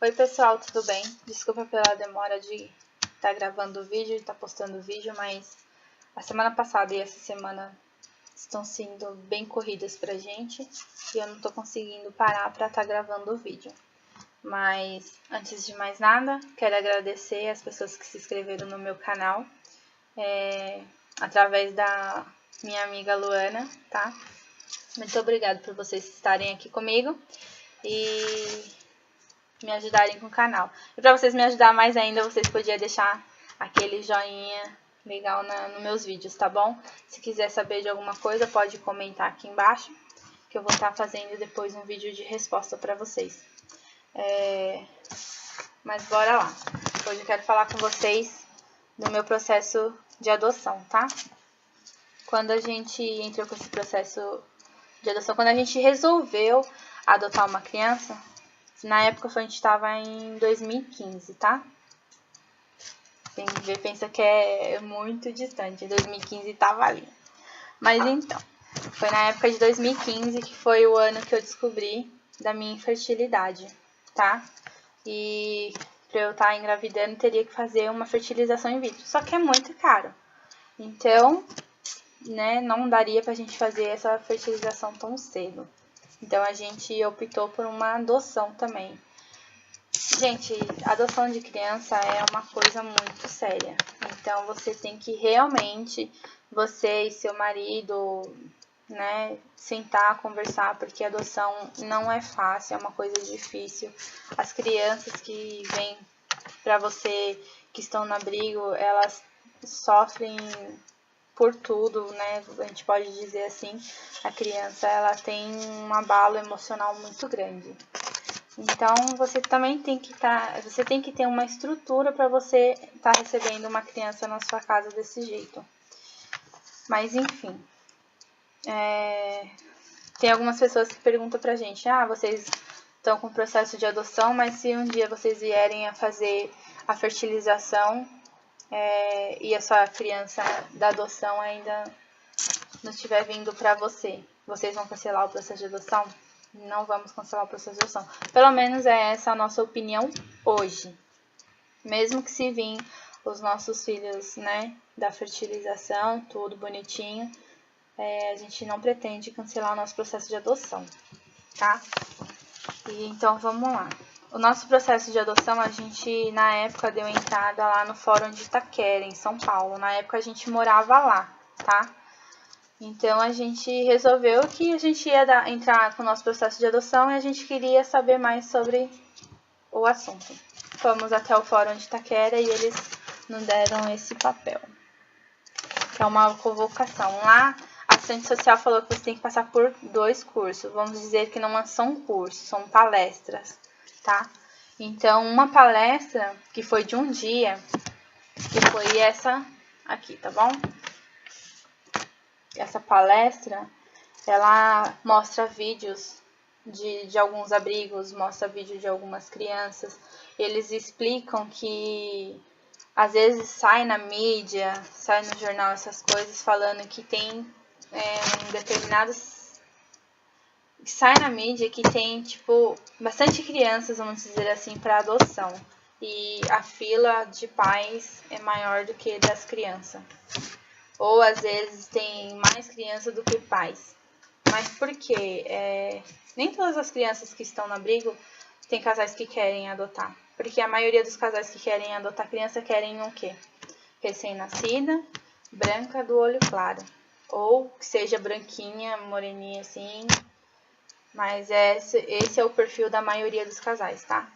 Oi pessoal, tudo bem? Desculpa pela demora de estar gravando o vídeo e estar postando o vídeo, mas a semana passada e essa semana estão sendo bem corridas pra gente e eu não tô conseguindo parar pra estar gravando o vídeo. Mas antes de mais nada, quero agradecer as pessoas que se inscreveram no meu canal através da minha amiga Luana, tá? Muito obrigada por vocês estarem aqui comigo e me ajudarem com o canal. E para vocês me ajudar mais ainda, vocês podiam deixar aquele joinha legal nos meus vídeos, tá bom? Se quiser saber de alguma coisa, pode comentar aqui embaixo, que eu vou estar fazendo depois um vídeo de resposta para vocês. Mas bora lá. Hoje eu quero falar com vocês do meu processo de adoção, tá? Quando a gente entrou com esse processo de adoção, quando a gente resolveu adotar uma criança, na época a gente estava em 2015, tá? Tem que ver, pensa que é muito distante. Em 2015 estava ali. Mas então, foi na época de 2015 que foi o ano que eu descobri da minha infertilidade, tá? E para eu estar engravidando, teria que fazer uma fertilização in vitro. Só que é muito caro. Então, né, não daria pra gente fazer essa fertilização tão cedo. Então, a gente optou por uma adoção também. Gente, adoção de criança é uma coisa muito séria. Então, você tem que realmente, você e seu marido, né, sentar, conversar, porque adoção não é fácil, é uma coisa difícil. As crianças que vêm pra você, que estão no abrigo, elas sofrem por tudo, né? A gente pode dizer assim, a criança, ela tem um abalo emocional muito grande. Então, você também tem que você tem que ter uma estrutura para você estar recebendo uma criança na sua casa desse jeito. Mas, enfim, tem algumas pessoas que perguntam pra gente, vocês estão com processo de adoção, mas se um dia vocês vierem a fazer a fertilização e a sua criança da adoção ainda não estiver vindo pra você, vocês vão cancelar o processo de adoção? Não vamos cancelar o processo de adoção. Pelo menos é essa a nossa opinião hoje. Mesmo que se vir os nossos filhos, né, da fertilização, tudo bonitinho, a gente não pretende cancelar o nosso processo de adoção, tá? E então vamos lá. O nosso processo de adoção, a gente na época deu entrada lá no Fórum de Itaquera, em São Paulo. Na época a gente morava lá, tá? Então, a gente resolveu que a gente ia entrar com o nosso processo de adoção e a gente queria saber mais sobre o assunto. Fomos até o Fórum de Itaquera e eles nos deram esse papel, que é uma convocação. Lá, a assistente social falou que você tem que passar por 2 cursos. Vamos dizer que não são cursos, são palestras, tá? Então, uma palestra que foi de um dia, que foi essa aqui, tá bom? Essa palestra, ela mostra vídeos de alguns abrigos, mostra vídeo de algumas crianças. Eles explicam que às vezes sai na mídia, sai no jornal essas coisas falando que tem determinados... Sai na mídia que tem, tipo, bastante crianças, vamos dizer assim, para adoção. E a fila de pais é maior do que das crianças. Ou às vezes tem mais criança do que pais. Mas por quê? Nem todas as crianças que estão no abrigo tem casais que querem adotar. Porque a maioria dos casais que querem adotar criança querem o quê? Recém-nascida, branca, do olho claro. Ou que seja branquinha, moreninha assim. Mas esse é o perfil da maioria dos casais, tá?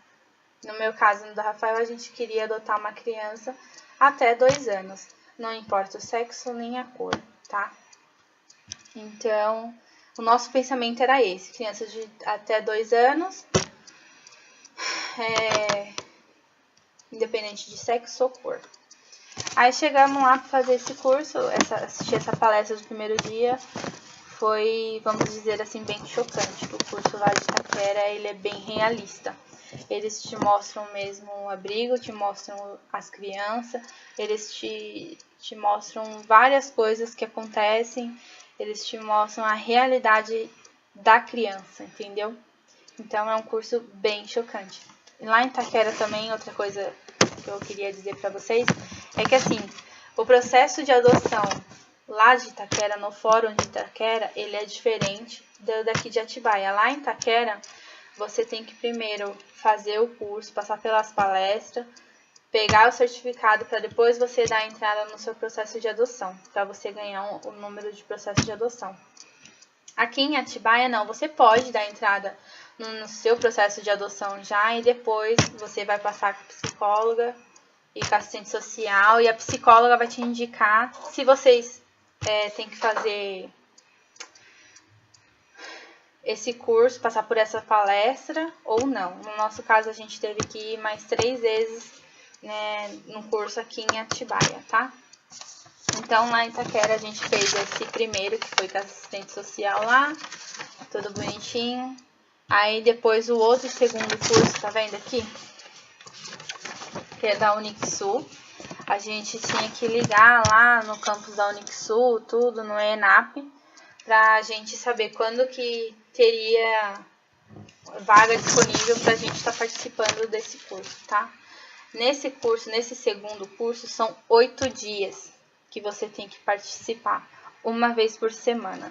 No meu caso, no da Rafael, a gente queria adotar uma criança até 2 anos. Não importa o sexo nem a cor, tá? Então, o nosso pensamento era esse. Crianças de até 2 anos, independente de sexo ou cor. Aí chegamos lá para fazer esse curso, assistir essa palestra do primeiro dia. Foi, vamos dizer assim, bem chocante. O curso lá de Itaquera, ele é bem realista. Eles te mostram mesmo o abrigo, te mostram as crianças, eles te mostram várias coisas que acontecem, eles te mostram a realidade da criança, entendeu? Então, é um curso bem chocante. lá em Itaquera também, outra coisa que eu queria dizer para vocês, é que assim, o processo de adoção lá de Itaquera, no fórum de Itaquera, ele é diferente daqui de Atibaia. Lá em Itaquera, você tem que primeiro fazer o curso, passar pelas palestras, pegar o certificado para depois você dar a entrada no seu processo de adoção, para você ganhar o número de processo de adoção. Aqui em Atibaia, não, você pode dar entrada no seu processo de adoção já e depois você vai passar com a psicóloga e com a assistente social e a psicóloga vai te indicar se vocês têm que fazer esse curso, passar por essa palestra ou não. No nosso caso, a gente teve que ir mais 3 vezes, né, no curso aqui em Atibaia, tá? Então, lá em Itaquera, a gente fez esse primeiro, que foi com a assistente social lá, tudo bonitinho. Aí, depois, o outro segundo curso, tá vendo aqui? Que é da Unixul. A gente tinha que ligar lá no campus da Unixul, tudo, no ENAP, pra gente saber quando que teria vaga disponível pra gente estar participando desse curso, tá? Nesse curso, nesse segundo curso, são 8 dias que você tem que participar, uma vez por semana,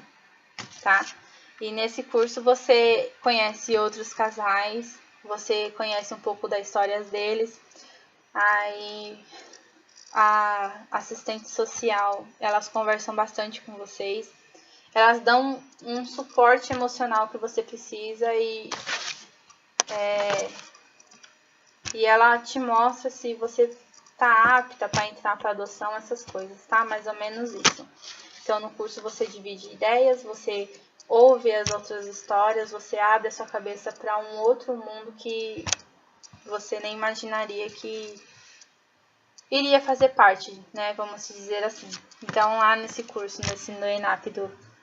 tá? E nesse curso você conhece outros casais, você conhece um pouco das histórias deles, aí a assistente social, elas conversam bastante com vocês, elas dão um suporte emocional que você precisa e ela te mostra se você tá apta para entrar para adoção, essas coisas, tá? Mais ou menos isso. Então, no curso você divide ideias, você ouve as outras histórias, você abre a sua cabeça para um outro mundo que você nem imaginaria que iria fazer parte, né? Vamos dizer assim. Então, lá nesse curso, no ENAP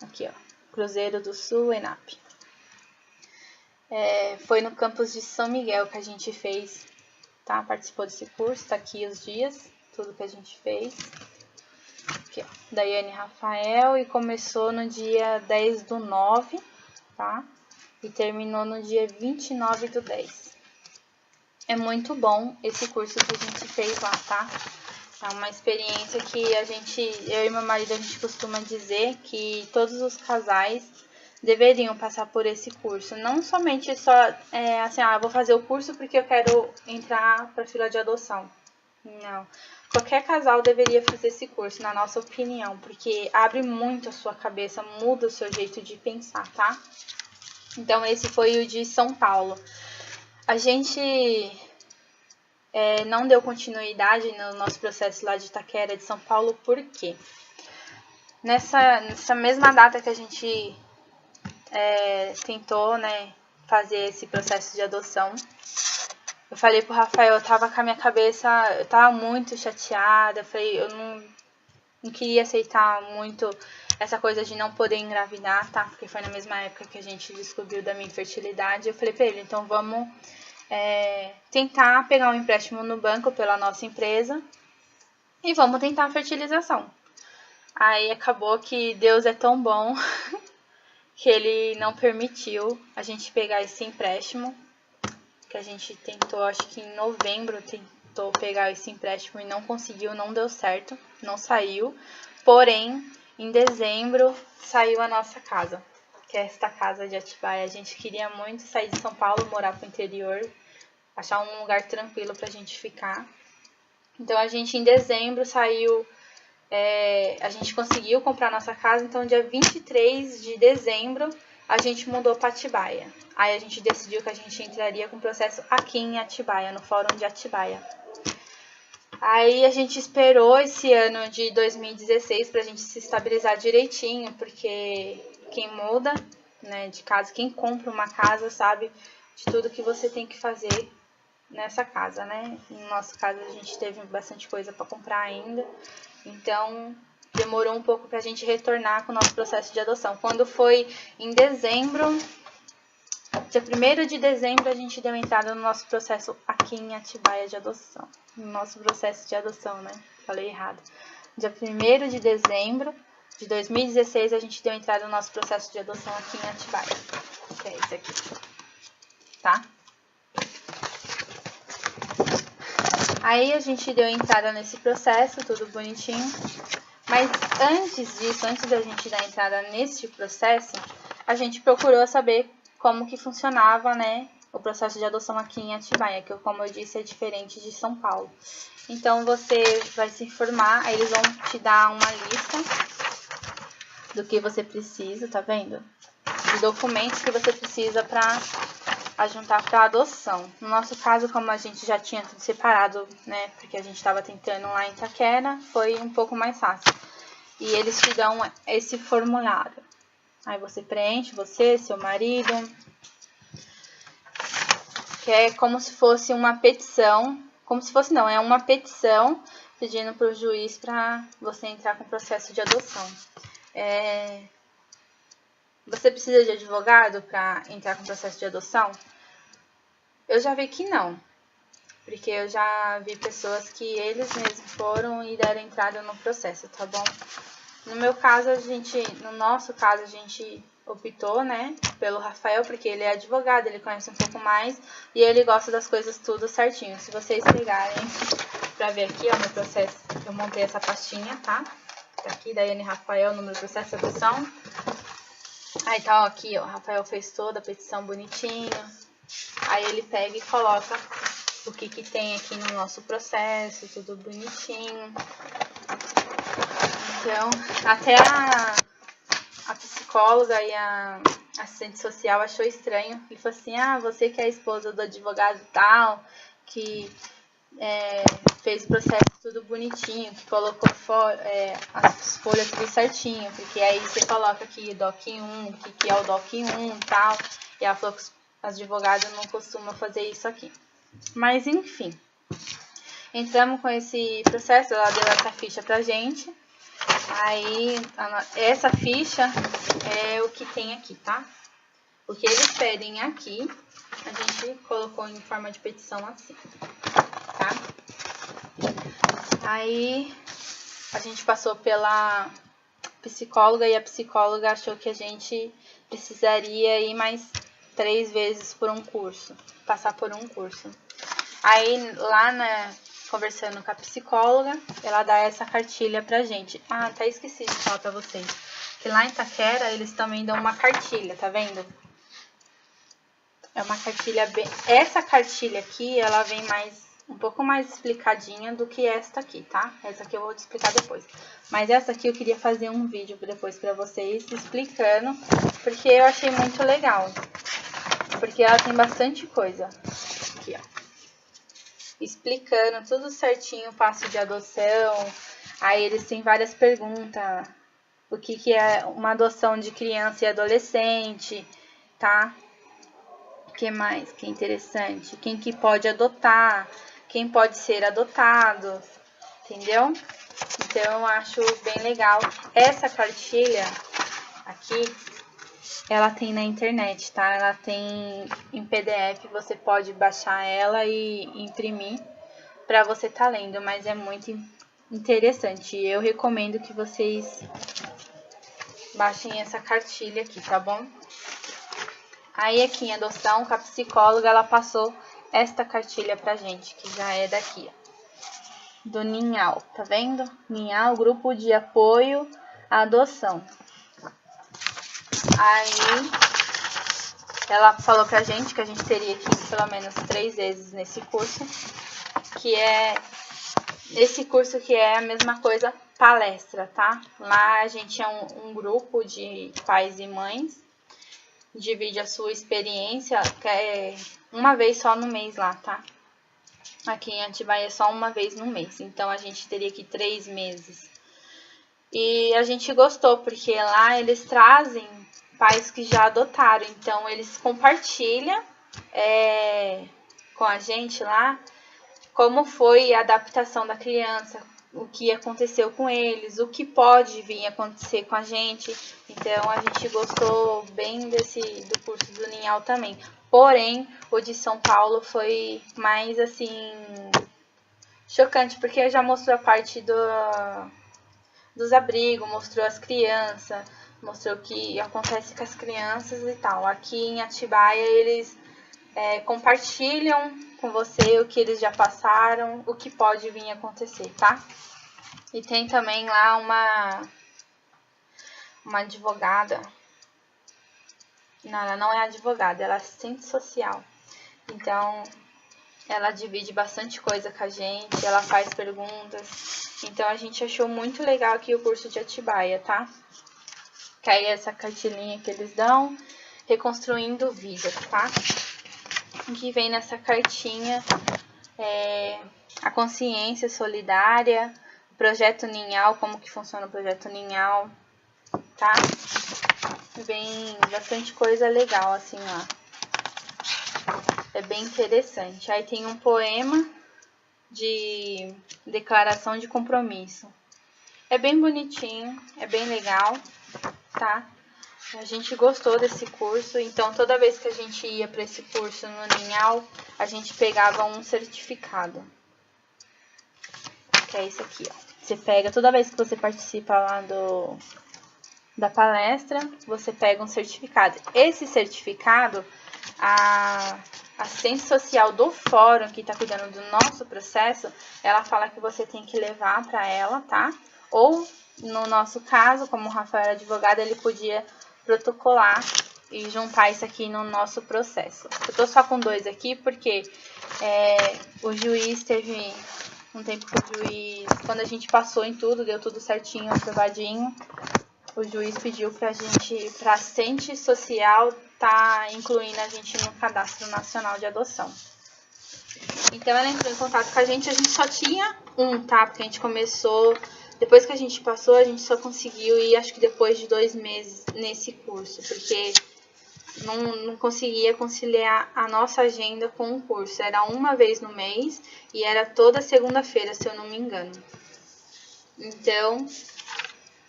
aqui, ó, Cruzeiro do Sul, ENAP. Foi no campus de São Miguel que a gente fez, tá? Participou desse curso, tá aqui os dias, tudo que a gente fez. Aqui, ó, Daiane Rafael, e começou no dia 10/9, tá? E terminou no dia 29/10. É muito bom esse curso que a gente fez lá, tá? É uma experiência que eu e meu marido, a gente costuma dizer que todos os casais deveriam passar por esse curso. Não somente só, assim, eu vou fazer o curso porque eu quero entrar para a fila de adoção. Não. Qualquer casal deveria fazer esse curso, na nossa opinião, porque abre muito a sua cabeça, muda o seu jeito de pensar, tá? Então, esse foi o de São Paulo. A gente não deu continuidade no nosso processo lá de Itaquera, de São Paulo, por quê? Nessa mesma data que a gente tentou, né, fazer esse processo de adoção, eu falei pro Rafael, eu tava com a minha cabeça, eu tava muito chateada, eu falei, eu não queria aceitar muito essa coisa de não poder engravidar, tá? Porque foi na mesma época que a gente descobriu da minha infertilidade. Eu falei pra ele, então vamos tentar pegar um empréstimo no banco pela nossa empresa e vamos tentar a fertilização. Aí acabou que Deus é tão bom que ele não permitiu a gente pegar esse empréstimo, que a gente tentou, acho que em novembro, tentou pegar esse empréstimo e não conseguiu, não deu certo, não saiu. Porém, em dezembro saiu a nossa casa, que é esta casa de Atibaia. A gente queria muito sair de São Paulo, morar pro interior, achar um lugar tranquilo pra gente ficar. Então, a gente em dezembro saiu, a gente conseguiu comprar nossa casa, então dia 23 de dezembro a gente mudou para Atibaia. Aí a gente decidiu que a gente entraria com o processo aqui em Atibaia, no fórum de Atibaia. Aí a gente esperou esse ano de 2016 pra gente se estabilizar direitinho, porque quem muda, né, de casa, quem compra uma casa sabe de tudo que você tem que fazer nessa casa, né? No nosso caso a gente teve bastante coisa para comprar ainda, então demorou um pouco pra gente retornar com o nosso processo de adoção. Quando foi em dezembro, dia 1º de dezembro, a gente deu entrada no nosso processo aqui em Atibaia de adoção. No nosso processo de adoção, né? Falei errado. Dia 1º de dezembro de 2016, a gente deu entrada no nosso processo de adoção aqui em Atibaia. Que é esse aqui. Tá? Aí a gente deu entrada nesse processo, tudo bonitinho. Mas antes disso, antes da gente dar entrada nesse processo, a gente procurou saber como que funcionava, né, o processo de adoção aqui em Atibaia, que como eu disse é diferente de São Paulo. Então você vai se informar, aí eles vão te dar uma lista do que você precisa, tá vendo? De documentos que você precisa para adjuntar para adoção. No nosso caso, como a gente já tinha tudo separado, né, porque a gente estava tentando lá em Itaquera, foi um pouco mais fácil. E eles te dão esse formulário. Aí você preenche, você, seu marido, que é como se fosse uma petição, como se fosse não, é uma petição pedindo para o juiz para você entrar com o processo de adoção. Você precisa de advogado para entrar com o processo de adoção? Eu já vi que não, porque eu já vi pessoas que eles mesmos foram e deram entrada no processo, tá bom? No meu caso, no nosso caso, a gente optou, né, pelo Rafael, porque ele é advogado, ele conhece um pouco mais e ele gosta das coisas tudo certinho. Se vocês pegarem pra ver aqui, ó, meu processo, eu montei essa pastinha, tá? Aqui, Daiane Rafael, número do processo de adoção. Aí tá, ó, aqui, ó, Rafael fez toda a petição bonitinho. Aí ele pega e coloca o que tem aqui no nosso processo, tudo bonitinho. Então, até a psicóloga e a assistente social achou estranho. Ele falou assim, você que é a esposa do advogado tal, que fez o processo tudo bonitinho, que colocou as folhas tudo certinho, porque aí você coloca aqui DOC 1, o que é o DOC 1 e tal. E ela falou que os advogados não costumam fazer isso aqui. Mas, enfim, entramos com esse processo, ela deu essa ficha pra gente. Aí, essa ficha é o que tem aqui, tá? O que eles pedem aqui, a gente colocou em forma de petição assim, tá? Aí, a gente passou pela psicóloga e a psicóloga achou que a gente precisaria ir mais 3 vezes por um curso, passar por um curso. Aí, lá conversando com a psicóloga, ela dá essa cartilha pra gente. Até esqueci de falar pra vocês. Que lá em Itaquera, eles também dão uma cartilha, tá vendo? É uma cartilha bem... Essa cartilha aqui, ela vem um pouco mais explicadinha do que esta aqui, tá? Essa aqui eu vou te explicar depois. Mas essa aqui eu queria fazer um vídeo depois pra vocês, explicando, porque eu achei muito legal. Porque ela tem bastante coisa. Aqui, ó. Explicando tudo certinho o passo de adoção. Aí eles têm várias perguntas. O que é uma adoção de criança e adolescente, tá? O que mais que é interessante? Quem que pode adotar? Quem pode ser adotado? Entendeu? Então eu acho bem legal. Essa cartilha aqui, ela tem na internet, tá? Ela tem em PDF, você pode baixar ela e imprimir para você tá lendo, mas é muito interessante. Eu recomendo que vocês baixem essa cartilha aqui, tá bom? Aí aqui em adoção, com a psicóloga, ela passou esta cartilha pra gente, que já é daqui, ó. Do Ninhal, tá vendo? Ninhal, Grupo de Apoio à Adoção. Aí, ela falou pra gente que a gente teria que ir pelo menos 3 vezes nesse curso, que é esse curso que é a mesma coisa, palestra, tá? Lá a gente é um grupo de pais e mães, divide a sua experiência, que é uma vez só no mês lá, tá? Aqui em Atibaia é só uma vez no mês, então a gente teria que ir 3 meses. E a gente gostou, porque lá eles trazem pais que já adotaram, então eles compartilham com a gente lá como foi a adaptação da criança, o que aconteceu com eles, o que pode vir a acontecer com a gente. Então a gente gostou bem do curso do Ninhal também. Porém, o de São Paulo foi mais assim chocante, porque já mostrou a parte dos abrigos, mostrou as crianças, mostrou o que acontece com as crianças e tal. Aqui em Atibaia eles compartilham com você o que eles já passaram, o que pode vir a acontecer, tá? E tem também lá uma advogada. Não, ela não é advogada, ela é assistente social. Então, ela divide bastante coisa com a gente, ela faz perguntas. Então, a gente achou muito legal aqui o curso de Atibaia, tá? Que aí é essa cartilinha que eles dão, reconstruindo vidas, tá? O que vem nessa cartinha é a consciência solidária, o projeto Ninhal, como que funciona o projeto Ninhal, tá? Vem bastante coisa legal assim lá. É bem interessante. Aí tem um poema de declaração de compromisso. É bem bonitinho, é bem legal, tá? A gente gostou desse curso, então toda vez que a gente ia para esse curso no Ninhal, a gente pegava um certificado. Que é esse aqui, ó. Você pega, toda vez que você participa lá da palestra, você pega um certificado. Esse certificado, a assistente social do fórum, que está cuidando do nosso processo, ela fala que você tem que levar para ela, tá? Ou, no nosso caso, como o Rafael era advogado, ele podia protocolar e juntar isso aqui no nosso processo. Eu tô só com 2 aqui porque o juiz teve um tempo que o juiz, quando a gente passou em tudo, deu tudo certinho, aprovadinho, o juiz pediu pra gente, pra assistente social, tá incluindo a gente no Cadastro Nacional de Adoção. Então ela entrou em contato com a gente só tinha um, tá? Porque a gente começou, depois que a gente passou, a gente só conseguiu ir, acho que depois de 2 meses nesse curso, porque não conseguia conciliar a nossa agenda com o curso. Era uma vez no mês e era toda segunda-feira, se eu não me engano. Então,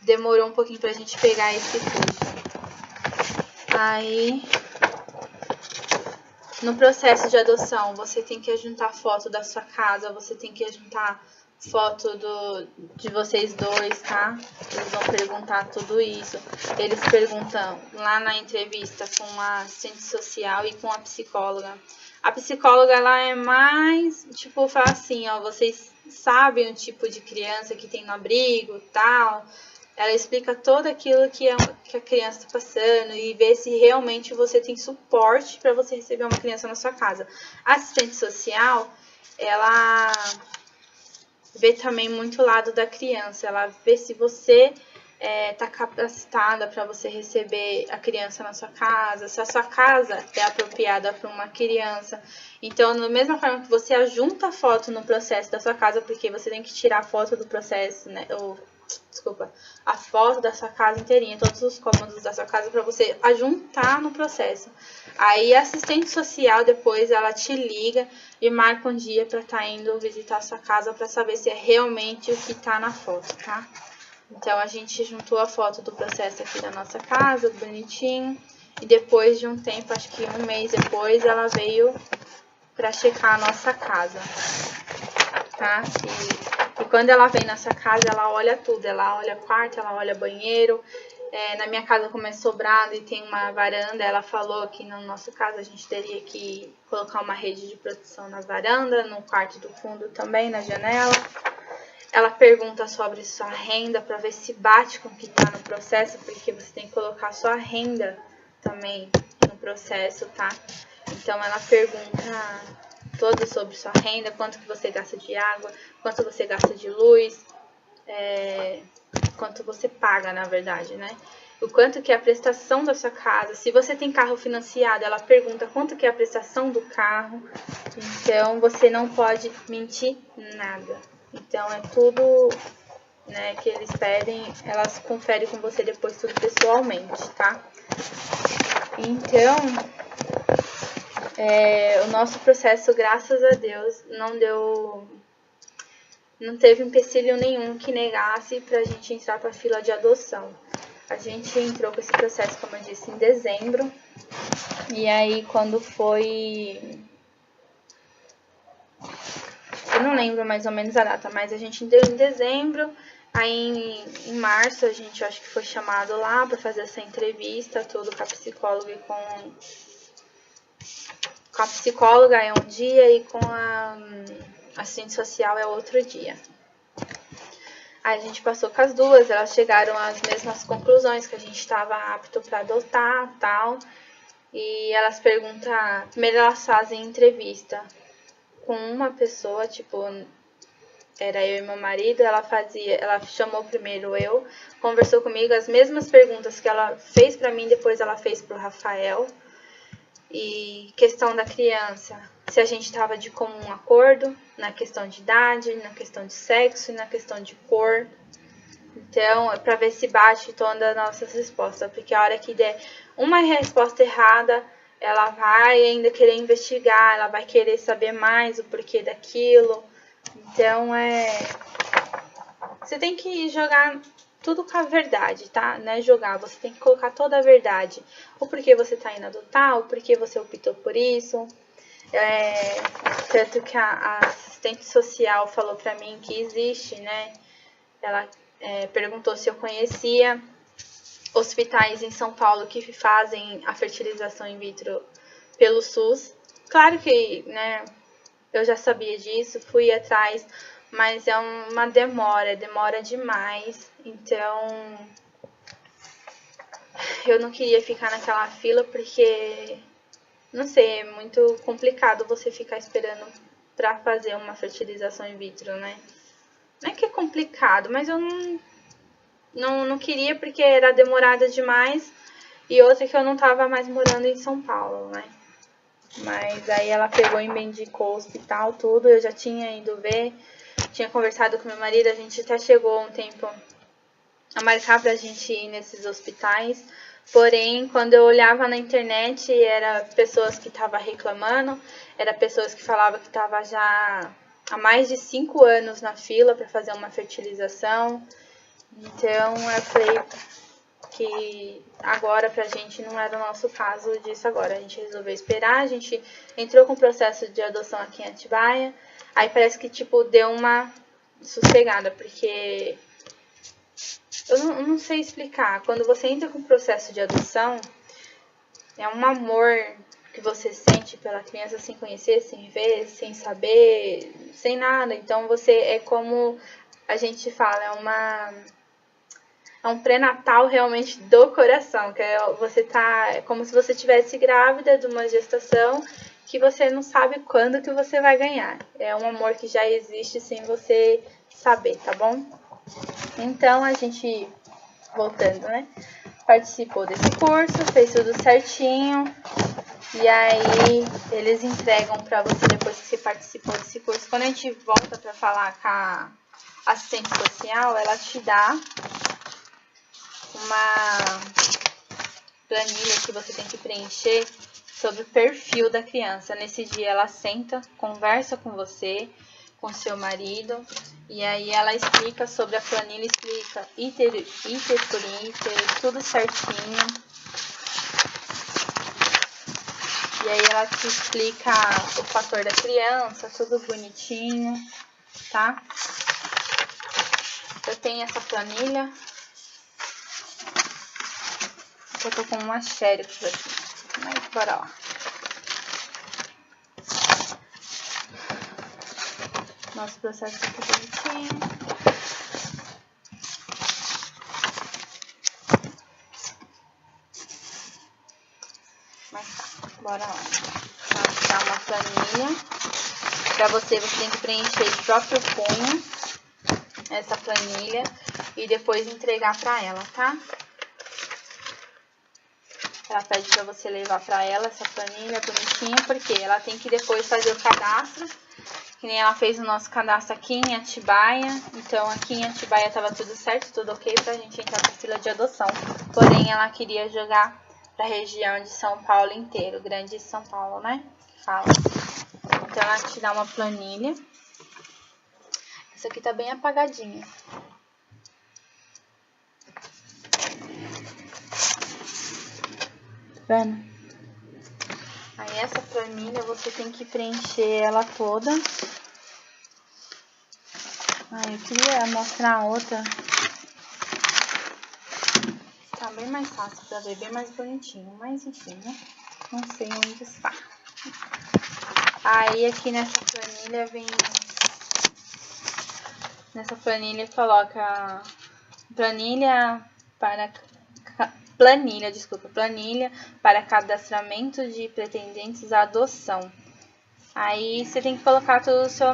demorou um pouquinho pra gente pegar esse curso. Aí, no processo de adoção, você tem que adjuntar foto da sua casa, você tem que adjuntar foto de vocês dois, tá? Eles vão perguntar tudo isso. Eles perguntam lá na entrevista com a assistente social e com a psicóloga. A psicóloga, ela é mais, tipo, fala assim, ó, vocês sabem o tipo de criança que tem no abrigo, tal. Ela explica tudo aquilo que a criança está passando e vê se realmente você tem suporte para você receber uma criança na sua casa. A assistente social, ela vê também muito o lado da criança. Ela vê se você está capacitada para você receber a criança na sua casa, se a sua casa é apropriada para uma criança. Então, da mesma forma que você ajunta a foto no processo da sua casa, porque você tem que tirar a foto do processo, né? A foto da sua casa inteirinha, todos os cômodos da sua casa para você ajuntar no processo. Aí a assistente social depois ela te liga e marca um dia para estar indo visitar a sua casa para saber se é realmente o que está na foto, tá? Então a gente juntou a foto do processo aqui da nossa casa, bonitinho, e depois de um tempo, acho que 1 mês depois, ela veio para checar a nossa casa, tá? E quando ela vem na sua casa, ela olha tudo, ela olha quarto, ela olha banheiro. Na minha casa, como é sobrado e tem uma varanda, ela falou que no nosso caso a gente teria que colocar uma rede de proteção na varanda, no quarto do fundo também, na janela. Ela pergunta sobre sua renda para ver se bate com o que está no processo, porque você tem que colocar sua renda também no processo, tá? Então ela pergunta todo sobre sua renda, quanto que você gasta de água, quanto você gasta de luz, quanto você paga, na verdade, né? O quanto que é a prestação da sua casa. Se você tem carro financiado, ela pergunta quanto que é a prestação do carro. Então, você não pode mentir nada. Então, é tudo, né, que eles pedem, elas conferem com você depois tudo pessoalmente, tá? Então, o nosso processo, graças a Deus, não teve empecilho nenhum que negasse pra gente entrar pra fila de adoção. A gente entrou com esse processo, como eu disse, em dezembro. E aí, quando foi... Eu não lembro mais ou menos a data, mas a gente entrou em dezembro. Aí, em março, a gente acho que foi chamado lá para fazer essa entrevista, tudo com a psicóloga e com a psicóloga é um dia e com a assistente social é outro dia. Aí a gente passou com as duas, elas chegaram às mesmas conclusões, que a gente estava apto para adotar, tal. E elas perguntam, primeiro elas fazem entrevista com uma pessoa, tipo, era eu e meu marido, ela chamou primeiro eu, conversou comigo as mesmas perguntas que ela fez para mim, depois ela fez pro Rafael. E questão da criança, se a gente estava de comum acordo na questão de idade, na questão de sexo e na questão de cor. Então, é para ver se bate todas as nossas respostas, porque a hora que der uma resposta errada, ela vai ainda querer investigar, ela vai querer saber mais o porquê daquilo. Então, você tem que jogar tudo com a verdade, tá? Não é jogar, você tem que colocar toda a verdade. O porquê você tá indo adotar, o porquê você optou por isso. Tanto que a assistente social falou pra mim que existe, né? Ela perguntou se eu conhecia hospitais em São Paulo que fazem a fertilização in vitro pelo SUS. Claro que, né, eu já sabia disso, fui atrás, mas é uma demora demais. Então, eu não queria ficar naquela fila porque, não sei, é muito complicado você ficar esperando pra fazer uma fertilização in vitro, né? Não é que é complicado, mas eu não queria porque era demorada demais. E outra que eu não tava mais morando em São Paulo, né? Mas aí ela pegou e me indicou o hospital, tudo. Eu já tinha ido ver, tinha conversado com meu marido. A gente até chegou um tempo a marcar pra gente ir nesses hospitais. Porém, quando eu olhava na internet, era pessoas que estavam reclamando, era pessoas que falavam que estavam já há mais de 5 anos na fila para fazer uma fertilização. Então, eu falei que agora pra gente não era o nosso caso disso agora. A gente resolveu esperar, a gente entrou com o processo de adoção aqui em Atibaia. Aí parece que, tipo, deu uma sossegada, porque eu não sei explicar. Quando você entra com o processo de adoção, é um amor que você sente pela criança sem conhecer, sem ver, sem saber, sem nada. Então, você é como a gente fala, é um pré-natal realmente do coração, que é como se você estivesse grávida de uma gestação que você não sabe quando que você vai ganhar. É um amor que já existe sem você saber, tá bom? Então, a gente, voltando, né? Participou desse curso, fez tudo certinho. E aí, eles entregam pra você depois que você participou desse curso. Quando a gente volta pra falar com a assistente social, ela te dá uma planilha que você tem que preencher sobre o perfil da criança. Nesse dia ela senta, conversa com você, com seu marido, e aí ela explica sobre a planilha, explica item por item, tudo certinho. E aí ela te explica o fator da criança, tudo bonitinho, tá? Eu tenho essa planilha. Eu tô com uma xerox aqui, mas bora lá. Nosso processo aqui bonitinho. Mas tá, bora lá. Vou dar uma planilha. Pra você tem que preencher de próprio punho essa planilha e depois entregar pra ela, tá? Ela pede pra você levar pra ela essa planilha bonitinha, porque ela tem que depois fazer o cadastro, que nem ela fez o nosso cadastro aqui em Atibaia. Então, aqui em Atibaia tava tudo certo, tudo ok pra gente entrar pra fila de adoção. Porém, ela queria jogar pra região de São Paulo inteiro, Grande São Paulo, né? Fala. Então, ela te dá uma planilha. Essa aqui tá bem apagadinha. Vendo? Aí essa planilha você tem que preencher ela toda. Eu queria mostrar a outra. Tá bem mais fácil pra ver, bem mais bonitinho. Mas enfim, né? Não sei onde está. Aí aqui nessa planilha vem... Nessa planilha coloca planilha para cadastramento de pretendentes à adoção. Aí você tem que colocar todo o seu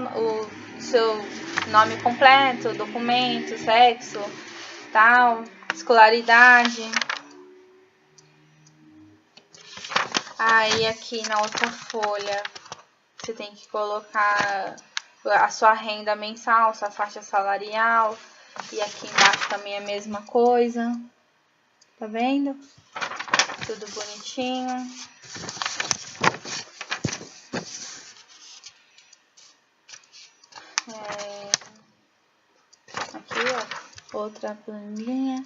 nome completo, documento, sexo, tal, escolaridade. Aí aqui na outra folha você tem que colocar a sua renda mensal, sua faixa salarial. E aqui embaixo também é a mesma coisa. Tá vendo? Tudo bonitinho. Aqui, ó, outra planilha.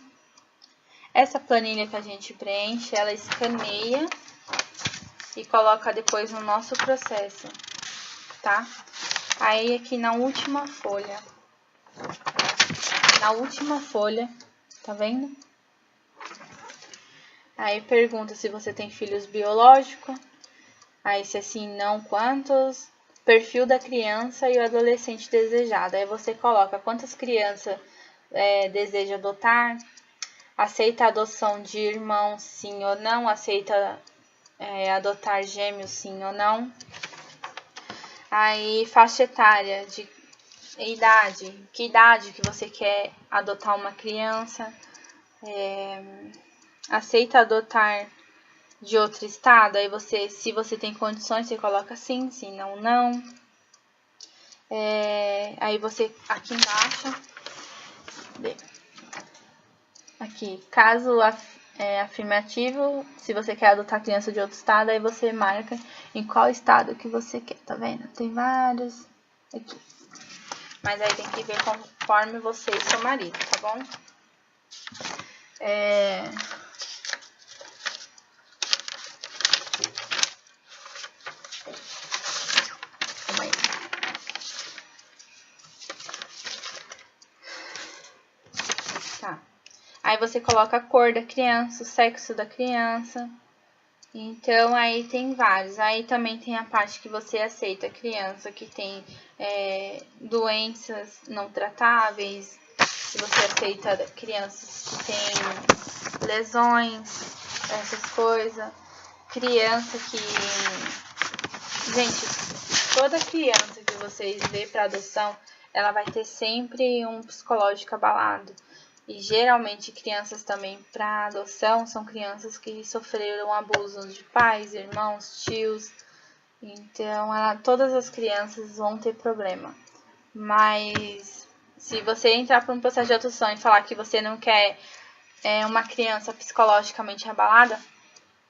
Essa planilha que a gente preenche, ela escaneia e coloca depois no nosso processo, tá? Aí aqui na última folha, tá vendo? Aí pergunta se você tem filhos biológicos, aí se sim, não, quantos, perfil da criança e o adolescente desejado. Aí você coloca quantas crianças deseja adotar, aceita a adoção de irmãos, sim ou não, aceita adotar gêmeos, sim ou não. Aí faixa etária, de idade, que idade que você quer adotar uma criança, aceita adotar de outro estado, aí você, se você tem condições, você coloca sim, sim, não, não. Aí você, aqui embaixo, aqui, caso afirmativo, se você quer adotar criança de outro estado, aí você marca em qual estado que você quer, tá vendo? Tem vários aqui. Mas aí tem que ver conforme você e seu marido, tá bom? Calma aí. Tá. Aí você coloca a cor da criança, o sexo da criança. Então, aí tem vários. Aí também tem a parte que você aceita a criança que tem doenças não tratáveis. Se você aceita crianças que têm lesões, essas coisas. Criança que... Gente, toda criança que vocês vê para adoção, ela vai ter sempre um psicológico abalado. E geralmente crianças também para adoção são crianças que sofreram abuso de pais, irmãos, tios. Então, todas as crianças vão ter problema. Mas se você entrar para um processo de adoção e falar que você não quer uma criança psicologicamente abalada,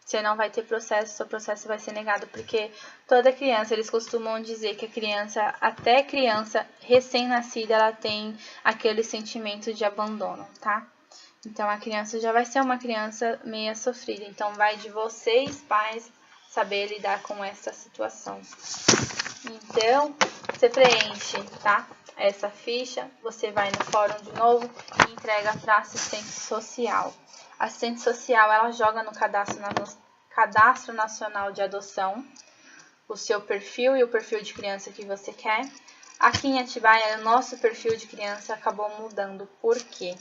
você não vai ter processo, seu processo vai ser negado, porque toda criança, eles costumam dizer que a criança, até criança recém-nascida, ela tem aquele sentimento de abandono, tá? Então, a criança já vai ser uma criança meio sofrida, então vai de vocês, pais, saber lidar com essa situação. Então, você preenche, tá? Essa ficha, você vai no fórum de novo e entrega para assistente social. A assistente social, ela joga no Cadastro Nacional de Adoção o seu perfil e o perfil de criança que você quer. Aqui em Atibaia, o nosso perfil de criança acabou mudando. Por quê?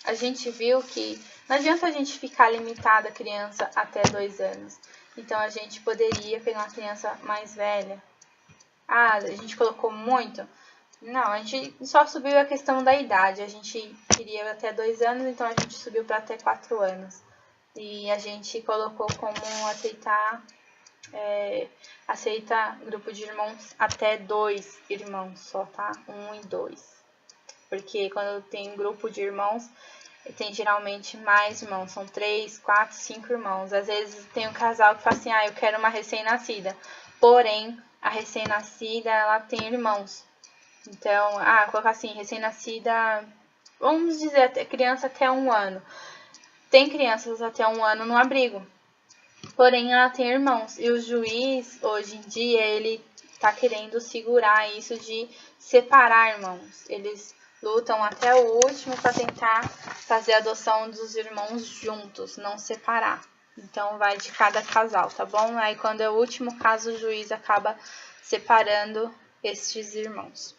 A gente viu que não adianta a gente ficar limitada a criança até 2 anos. Então, a gente poderia pegar uma criança mais velha. Ah, a gente colocou muito? Não, a gente só subiu a questão da idade. A gente queria até 2 anos, então a gente subiu para até 4 anos. E a gente colocou como aceita grupo de irmãos até 2 irmãos só, tá? 1 e 2. Porque quando tem grupo de irmãos, tem geralmente mais irmãos. São 3, 4, 5 irmãos. Às vezes tem um casal que fala assim, eu quero uma recém-nascida. Porém, a recém-nascida, ela tem irmãos. Então, colocar assim, recém-nascida, vamos dizer, criança até 1 ano. Tem crianças até 1 ano no abrigo. Porém, ela tem irmãos. E o juiz, hoje em dia, ele tá querendo segurar isso de separar irmãos. Eles lutam até o último para tentar fazer a adoção dos irmãos juntos, não separar. Então, vai de cada casal, tá bom? Aí, quando é o último caso, o juiz acaba separando estes irmãos.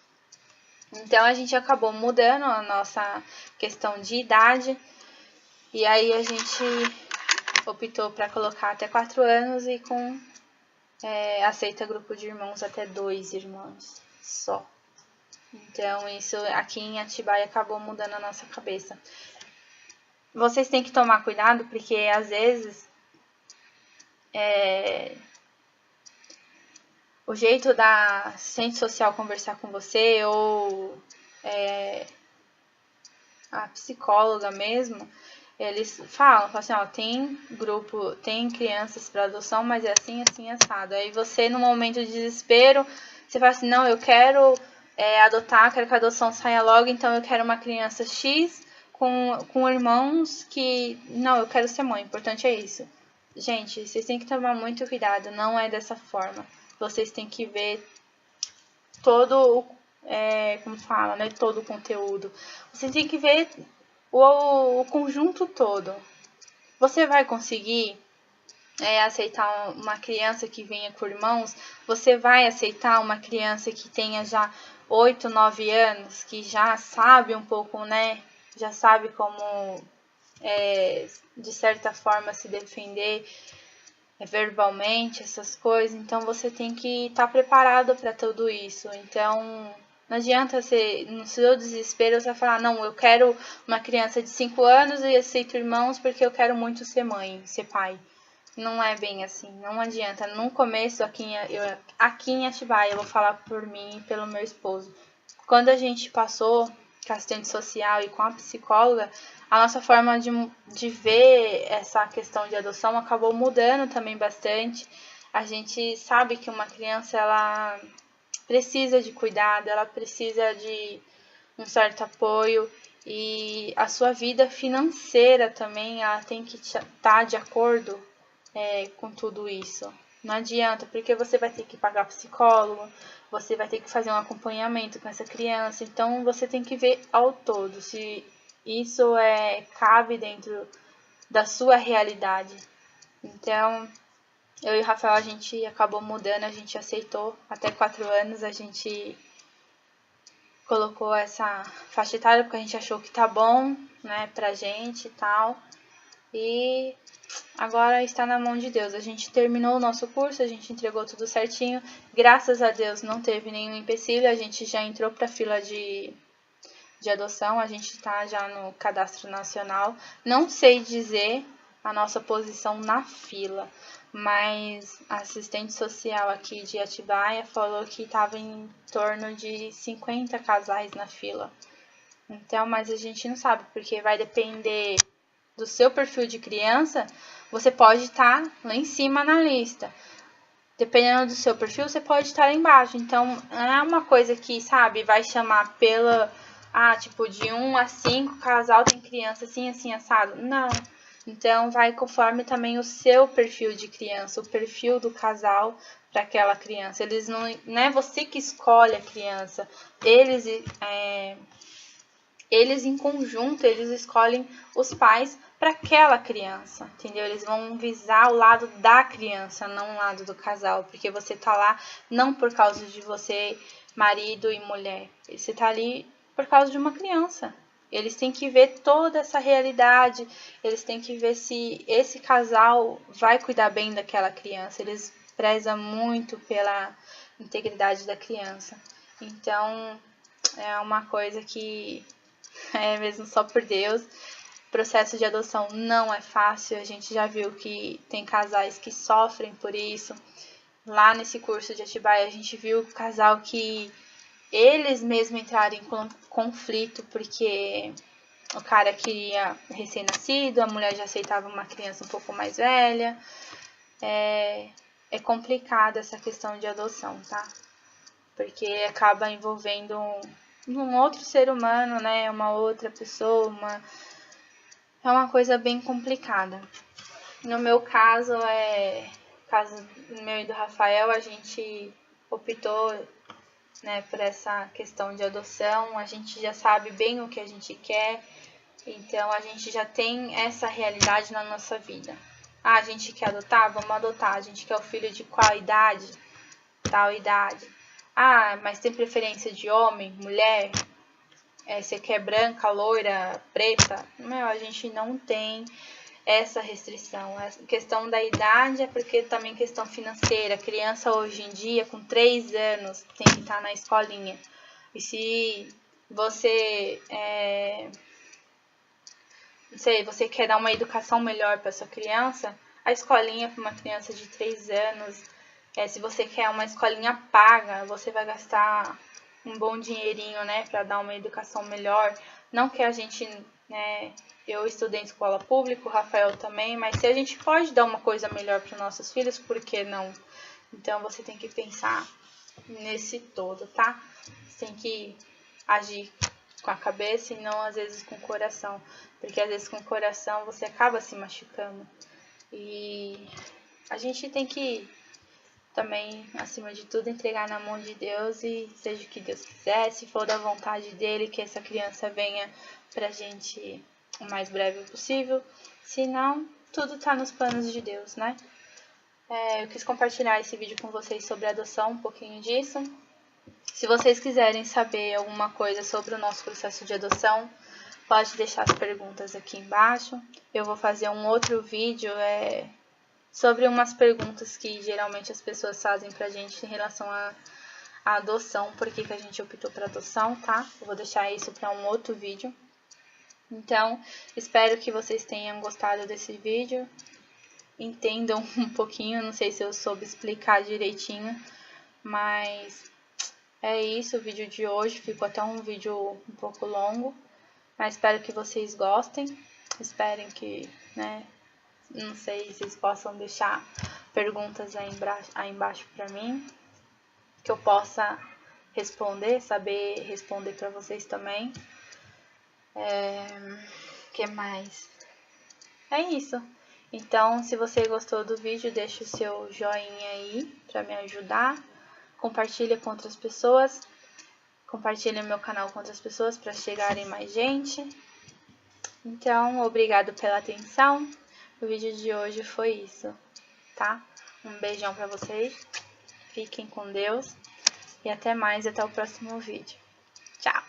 Então, a gente acabou mudando a nossa questão de idade. E aí, a gente optou para colocar até 4 anos e aceita grupo de irmãos até 2 irmãos só. Então, isso aqui em Atibaia acabou mudando a nossa cabeça. Vocês têm que tomar cuidado, porque às vezes o jeito da assistente social conversar com você ou a psicóloga mesmo, eles falam assim, ó, tem crianças para adoção, mas é assim, assim, assado. Aí você, no momento de desespero, você fala assim, não, eu quero adotar, quero que a adoção saia logo, então eu quero uma criança X com irmãos que... Não, eu quero ser mãe, o importante é isso. Gente, vocês têm que tomar muito cuidado, não é dessa forma. Vocês têm que ver todo como fala, né? Todo o conteúdo. Você tem que ver o conjunto todo. Você vai conseguir aceitar uma criança que venha com irmãos? Você vai aceitar uma criança que tenha já 8, 9 anos, que já sabe um pouco, né? Já sabe como, de certa forma, se defender verbalmente, essas coisas. Então, você tem que estar preparado para tudo isso. Então, não adianta você, no seu desespero, você falar, não, eu quero uma criança de 5 anos e aceito irmãos porque eu quero muito ser mãe, ser pai. Não é bem assim, não adianta. No começo, aqui em Atibaia, eu vou falar por mim e pelo meu esposo. Quando a gente passou com a assistente social e com a psicóloga, a nossa forma de ver essa questão de adoção acabou mudando também bastante. A gente sabe que uma criança, ela precisa de cuidado, ela precisa de um certo apoio e a sua vida financeira também, ela tem que estar de acordo com tudo isso. Não adianta, porque você vai ter que pagar psicólogo, você vai ter que fazer um acompanhamento com essa criança, então você tem que ver ao todo se isso cabe dentro da sua realidade. Então, eu e o Rafael, a gente acabou mudando, a gente aceitou até 4 anos, a gente colocou essa faixa etária porque a gente achou que tá bom, né, pra gente e tal. E agora está na mão de Deus. A gente terminou o nosso curso, a gente entregou tudo certinho. Graças a Deus não teve nenhum empecilho, a gente já entrou para a fila de adoção, a gente está já no cadastro nacional. Não sei dizer a nossa posição na fila, mas a assistente social aqui de Atibaia falou que estava em torno de 50 casais na fila. Então, mas a gente não sabe, porque vai depender do seu perfil de criança, você pode estar lá em cima na lista. Dependendo do seu perfil, você pode estar lá embaixo. Então, não é uma coisa que, sabe, vai chamar tipo, de 1 a 5, casal tem criança assim, assim, assado. Não. Então, vai conforme também o seu perfil de criança, o perfil do casal para aquela criança. Eles não é você que escolhe a criança. Eles em conjunto, eles escolhem os pais para aquela criança, entendeu? Eles vão visar o lado da criança, não o lado do casal, porque você tá lá não por causa de você, marido e mulher, você tá ali por causa de uma criança. Eles têm que ver toda essa realidade, eles têm que ver se esse casal vai cuidar bem daquela criança, eles prezam muito pela integridade da criança. Então, é uma coisa que mesmo só por Deus. O processo de adoção não é fácil, a gente já viu que tem casais que sofrem por isso. Lá nesse curso de Atibaia, a gente viu o casal que eles mesmos entraram em conflito, porque o cara queria recém-nascido, a mulher já aceitava uma criança um pouco mais velha. É complicada essa questão de adoção, tá? Porque acaba envolvendo um outro ser humano, né? Uma outra pessoa, é uma coisa bem complicada. No meu caso, caso meu e do Rafael, a gente optou, né, por essa questão de adoção. A gente já sabe bem o que a gente quer, então a gente já tem essa realidade na nossa vida. Ah, a gente quer adotar? Vamos adotar. A gente quer o filho de qual idade? Tal idade. Ah, mas tem preferência de homem, mulher? Você quer branca, loira, preta? Meu, a gente não tem essa restrição. A questão da idade é porque também questão financeira. A criança hoje em dia, com 3 anos, tem que estar na escolinha. E se você, não sei, você quer dar uma educação melhor para sua criança, a escolinha para uma criança de 3 anos, se você quer uma escolinha paga, você vai gastar um bom dinheirinho, né, para dar uma educação melhor. Não que a gente, né, eu estudei em escola pública, o Rafael também, mas se a gente pode dar uma coisa melhor para os nossos filhos, por que não? Então você tem que pensar nesse todo, tá? Você tem que agir com a cabeça e não às vezes com o coração, porque às vezes com o coração você acaba se machucando. E a gente tem que também, acima de tudo, entregar na mão de Deus e seja o que Deus quiser, se for da vontade dele, que essa criança venha pra gente o mais breve possível. Se não, tudo tá nos planos de Deus, né? Eu quis compartilhar esse vídeo com vocês sobre adoção, um pouquinho disso. Se vocês quiserem saber alguma coisa sobre o nosso processo de adoção, pode deixar as perguntas aqui embaixo. Eu vou fazer um outro vídeo sobre umas perguntas que geralmente as pessoas fazem pra gente em relação à adoção, por que a gente optou por adoção, tá? Eu vou deixar isso para um outro vídeo. Então, espero que vocês tenham gostado desse vídeo, entendam um pouquinho, não sei se eu soube explicar direitinho, mas é isso o vídeo de hoje, ficou até um vídeo um pouco longo, mas espero que vocês gostem, esperem que, né, não sei se vocês possam deixar perguntas aí embaixo para mim, que eu possa responder, saber responder para vocês também. Que mais? É isso. Então, se você gostou do vídeo, deixa o seu joinha aí para me ajudar. Compartilha com outras pessoas. Compartilha meu canal com outras pessoas para chegarem mais gente. Então, obrigado pela atenção. O vídeo de hoje foi isso, tá? Um beijão pra vocês. Fiquem com Deus. E até mais, até o próximo vídeo. Tchau!